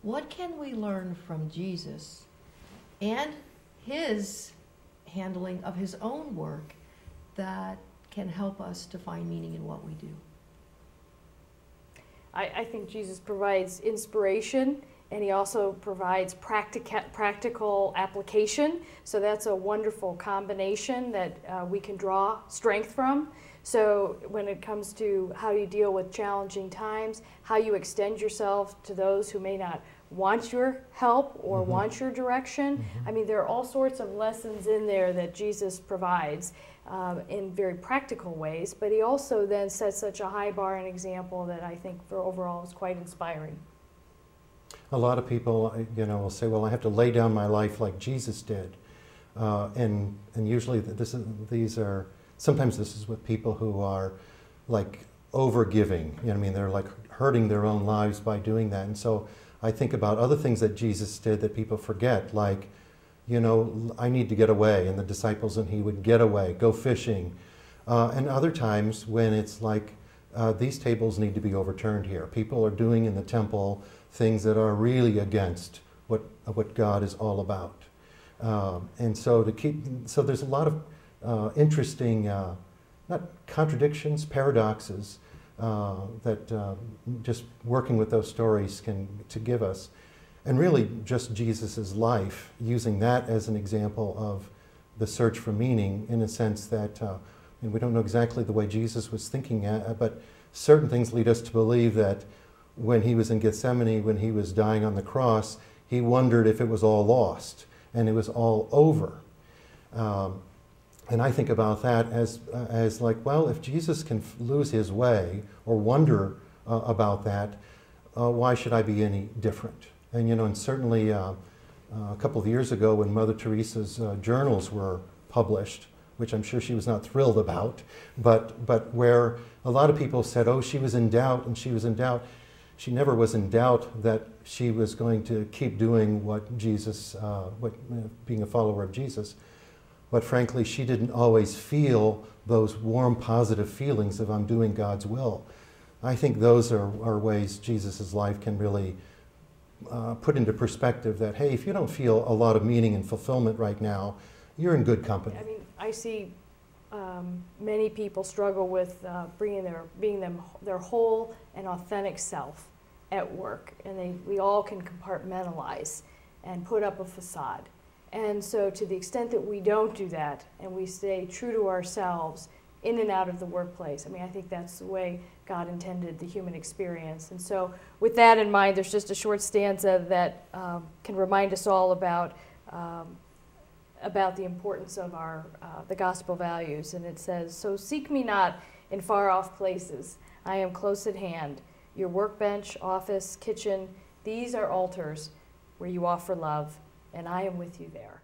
what can we learn from Jesus and his handling of his own work that can help us to find meaning in what we do? I think Jesus provides inspiration, and he also provides practical application. So that's a wonderful combination that we can draw strength from. So when it comes to how you deal with challenging times, how you extend yourself to those who may not want your help or want your direction. I mean, there are all sorts of lessons in there that Jesus provides in very practical ways, but he also then sets such a high bar and example that I think for overall is quite inspiring. A lot of people, will say, well, I have to lay down my life like Jesus did. And usually sometimes this is with people who are like over-giving. They're like hurting their own lives by doing that. And so I think about other things that Jesus did that people forget, like, I need to get away, and the disciples and he would get away, go fishing. And other times when it's like, these tables need to be overturned here. People are doing in the temple things that are really against what God is all about. And so there's a lot of interesting, not contradictions, paradoxes, that just working with those stories to give us. And really just Jesus' life, using that as an example of the search for meaning, in a sense that, and we don't know exactly the way Jesus was thinking, but certain things lead us to believe that when he was in Gethsemane, when he was dying on the cross, he wondered if it was all lost and it was all over. And I think about that as like, well, if Jesus can lose his way or wonder about that, why should I be any different? And certainly a couple of years ago when Mother Teresa's journals were published, which I'm sure she was not thrilled about, but where a lot of people said, oh, she was in doubt and she was in doubt. She never was in doubt that she was going to keep doing what Jesus, being a follower of Jesus. But frankly, she didn't always feel those warm, positive feelings of I'm doing God's will. I think those are ways Jesus' life can really put into perspective that, hey, if you don't feel a lot of meaning and fulfillment right now, you're in good company. I mean, I see many people struggle with being their whole and authentic self at work, and we all can compartmentalize and put up a facade. And so to the extent that we don't do that and we stay true to ourselves in and out of the workplace, I think that's the way God intended the human experience. And so with that in mind, there's just a short stanza that can remind us all about the importance of the gospel values. And it says, so seek me not in far off places. I am close at hand. Your workbench, office, kitchen, these are altars where you offer love, and I am with you there.